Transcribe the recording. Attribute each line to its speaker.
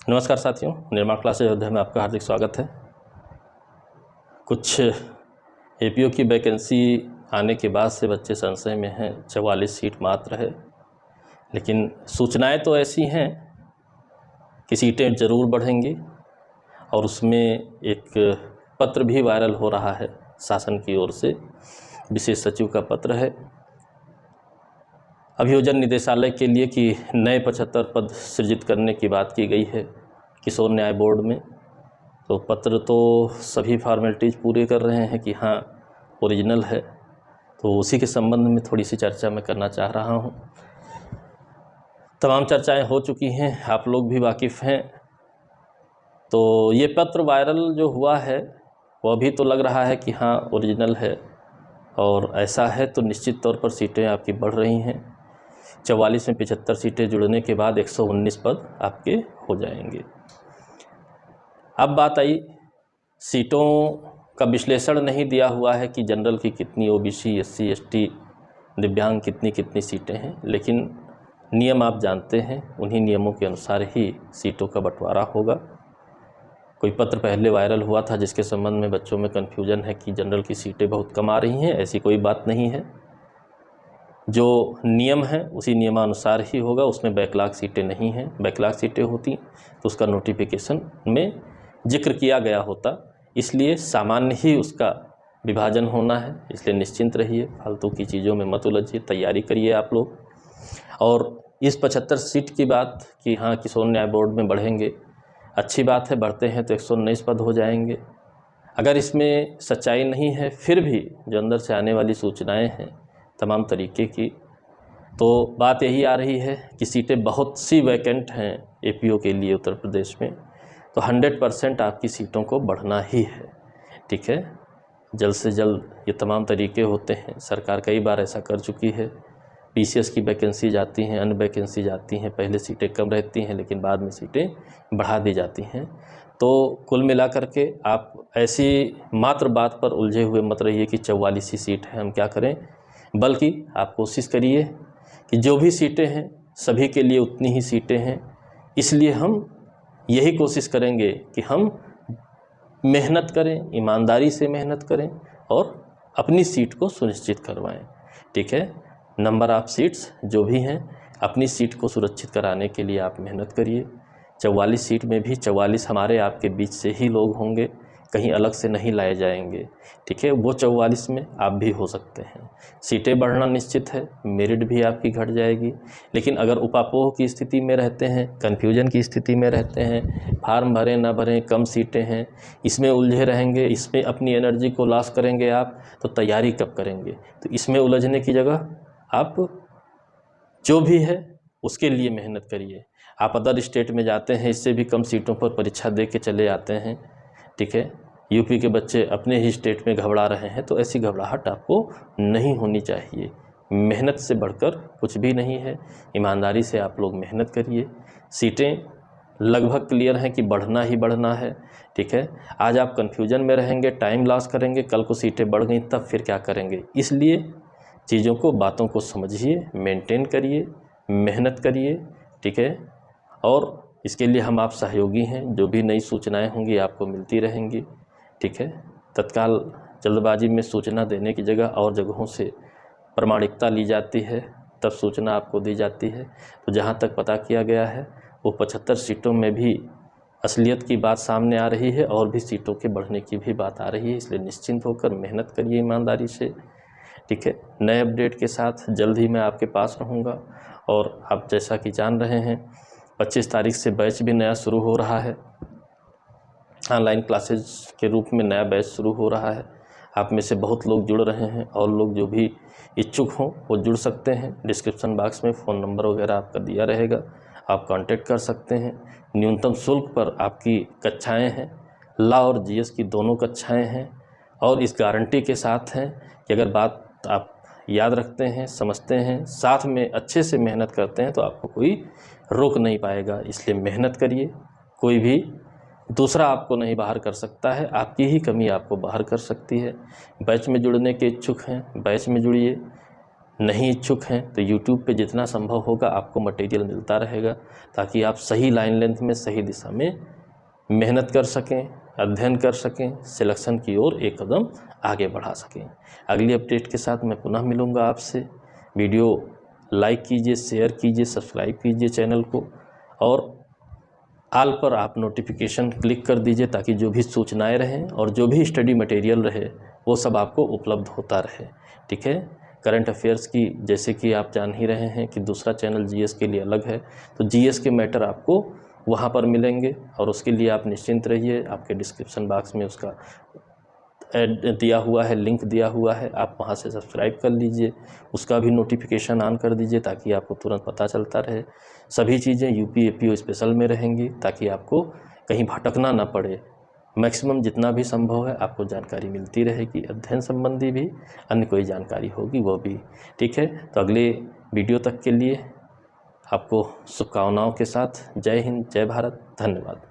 Speaker 1: नमस्कार साथियों, निर्माण क्लासेज अयोध्या में आपका हार्दिक स्वागत है। कुछ एपीओ की वैकेंसी आने के बाद से बच्चे संशय में हैं। 44 सीट मात्र है, लेकिन सूचनाएं तो ऐसी हैं कि सीटें ज़रूर बढ़ेंगी और उसमें एक पत्र भी वायरल हो रहा है शासन की ओर से। विशेष सचिव का पत्र है अभियोजन निदेशालय के लिए कि नए 75 पद सृजित करने की बात की गई है किशोर न्याय बोर्ड में। तो पत्र तो सभी फॉर्मेलिटीज़ पूरे कर रहे हैं कि हाँ ओरिजिनल है, तो उसी के संबंध में थोड़ी सी चर्चा मैं करना चाह रहा हूँ। तमाम चर्चाएं हो चुकी हैं, आप लोग भी वाकिफ़ हैं। तो ये पत्र वायरल जो हुआ है वो अभी तो लग रहा है कि हाँ ओरिजिनल है, और ऐसा है तो निश्चित तौर पर सीटें आपकी बढ़ रही हैं। 44 में 75 सीटें जुड़ने के बाद 119 पद आपके हो जाएंगे। अब बात आई, सीटों का विश्लेषण नहीं दिया हुआ है कि जनरल की कितनी, ओबीसी, एससी, एसटी, दिव्यांग कितनी कितनी सीटें हैं, लेकिन नियम आप जानते हैं, उन्हीं नियमों के अनुसार ही सीटों का बंटवारा होगा। कोई पत्र पहले वायरल हुआ था जिसके संबंध में बच्चों में कन्फ्यूजन है कि जनरल की सीटें बहुत कम आ रही हैं। ऐसी कोई बात नहीं है, जो नियम है उसी नियमानुसार ही होगा। उसमें बैकलॉग सीटें नहीं हैं। बैकलॉग सीटें होती तो उसका नोटिफिकेशन में जिक्र किया गया होता, इसलिए सामान्य ही उसका विभाजन होना है। इसलिए निश्चिंत रहिए, फालतू की चीज़ों में मत उलझिए, तैयारी करिए आप लोग। और इस 75 सीट की बात कि हाँ किशोर न्याय बोर्ड में बढ़ेंगे, अच्छी बात है, बढ़ते हैं तो 119 पद हो जाएंगे। अगर इसमें सच्चाई नहीं है, फिर भी जो अंदर से आने वाली सूचनाएं हैं तमाम तरीके की, तो बात यही आ रही है कि सीटें बहुत सी वैकेंट हैं एपीओ के लिए उत्तर प्रदेश में, तो 100% आपकी सीटों को बढ़ना ही है। ठीक है, जल्द से जल्द ये तमाम तरीके होते हैं। सरकार कई बार ऐसा कर चुकी है। पीसीएस की वैकेंसी जाती हैं, अन्य वैकेंसी जाती हैं, पहले सीटें कम रहती हैं लेकिन बाद में सीटें बढ़ा दी जाती हैं। तो कुल मिलाकर के आप ऐसी मात्र बात पर उलझे हुए मत रहिए कि 44 ही सीट है, हम क्या करें, बल्कि आप कोशिश करिए कि जो भी सीटें हैं सभी के लिए उतनी ही सीटें हैं। इसलिए हम यही कोशिश करेंगे कि हम मेहनत करें, ईमानदारी से मेहनत करें और अपनी सीट को सुनिश्चित करवाएं। ठीक है, नंबर ऑफ़ सीट्स जो भी हैं, अपनी सीट को सुरक्षित कराने के लिए आप मेहनत करिए। 44 सीट में भी 44 हमारे आपके बीच से ही लोग होंगे, कहीं अलग से नहीं लाए जाएंगे। ठीक है, वो 44 में आप भी हो सकते हैं। सीटें बढ़ना निश्चित है, मेरिट भी आपकी घट जाएगी। लेकिन अगर उपापोह की स्थिति में रहते हैं, कन्फ्यूजन की स्थिति में रहते हैं, फार्म भरें ना भरें, कम सीटें हैं, इसमें उलझे रहेंगे, इसमें अपनी एनर्जी को लॉस करेंगे आप, तो तैयारी कब करेंगे। तो इसमें उलझने की जगह आप जो भी है उसके लिए मेहनत करिए। आप अदर स्टेट में जाते हैं, इससे भी कम सीटों पर परीक्षा दे के चले आते हैं। ठीक है, यूपी के बच्चे अपने ही स्टेट में घबरा रहे हैं, तो ऐसी घबराहट आपको नहीं होनी चाहिए। मेहनत से बढ़कर कुछ भी नहीं है। ईमानदारी से आप लोग मेहनत करिए। सीटें लगभग क्लियर हैं कि बढ़ना ही बढ़ना है। ठीक है, आज आप कन्फ्यूजन में रहेंगे, टाइम लॉस करेंगे, कल को सीटें बढ़ गई तब फिर क्या करेंगे। इसलिए चीज़ों को, बातों को समझिए, मेंटेन करिए, मेहनत करिए। ठीक है, और इसके लिए हम आप सहयोगी हैं। जो भी नई सूचनाएं होंगी आपको मिलती रहेंगी। ठीक है, तत्काल जल्दबाजी में सूचना देने की जगह और जगहों से प्रामाणिकता ली जाती है, तब सूचना आपको दी जाती है। तो जहां तक पता किया गया है वो 75 सीटों में भी असलियत की बात सामने आ रही है और भी सीटों के बढ़ने की भी बात आ रही है। इसलिए निश्चिंत होकर मेहनत करिए ईमानदारी से। ठीक है, नए अपडेट के साथ जल्द ही मैं आपके पास रहूँगा। और आप जैसा कि जान रहे हैं 25 तारीख से बैच भी नया शुरू हो रहा है। ऑनलाइन क्लासेज के रूप में नया बैच शुरू हो रहा है। आप में से बहुत लोग जुड़ रहे हैं, और लोग जो भी इच्छुक हों वो जुड़ सकते हैं। डिस्क्रिप्शन बॉक्स में फ़ोन नंबर वगैरह आपका दिया रहेगा, आप कांटेक्ट कर सकते हैं। न्यूनतम शुल्क पर आपकी कक्षाएं हैं, लॉ और जीएस की दोनों कक्षाएं हैं, और इस गारंटी के साथ हैं कि अगर बात आप याद रखते हैं, समझते हैं, साथ में अच्छे से मेहनत करते हैं, तो आपको कोई रोक नहीं पाएगा। इसलिए मेहनत करिए। कोई भी दूसरा आपको नहीं बाहर कर सकता है, आपकी ही कमी आपको बाहर कर सकती है। बैच में जुड़ने के इच्छुक हैं, बैच में जुड़िए। नहीं इच्छुक हैं तो यूट्यूब पे जितना संभव होगा आपको मटेरियल मिलता रहेगा, ताकि आप सही लाइन लेंथ में सही दिशा में मेहनत कर सकें, अध्ययन कर सकें, सिलेक्शन की ओर एक कदम आगे बढ़ा सकें। अगली अपडेट के साथ मैं पुनः मिलूँगा आपसे। वीडियो लाइक कीजिए, शेयर कीजिए, सब्सक्राइब कीजिए चैनल को, और ऑल पर आप नोटिफिकेशन क्लिक कर दीजिए ताकि जो भी सूचनाएं रहें और जो भी स्टडी मटेरियल रहे वो सब आपको उपलब्ध होता रहे। ठीक है। करंट अफेयर्स की जैसे कि आप जान ही रहे हैं कि दूसरा चैनल जीएस के लिए अलग है, तो जीएस के मैटर आपको वहाँ पर मिलेंगे, और उसके लिए आप निश्चिंत रहिए। आपके डिस्क्रिप्शन बॉक्स में उसका ऐड दिया हुआ है, लिंक दिया हुआ है, आप वहाँ से सब्सक्राइब कर लीजिए, उसका भी नोटिफिकेशन ऑन कर दीजिए ताकि आपको तुरंत पता चलता रहे। सभी चीज़ें यूपी एपीओ स्पेशल में रहेंगी ताकि आपको कहीं भटकना ना पड़े। मैक्सिमम जितना भी संभव है आपको जानकारी मिलती रहेगी, अध्ययन संबंधी भी, अन्य कोई जानकारी होगी वो भी। ठीक है। तो अगले वीडियो तक के लिए आपको शुभकामनाओं के साथ जय हिंद, जय भारत, धन्यवाद।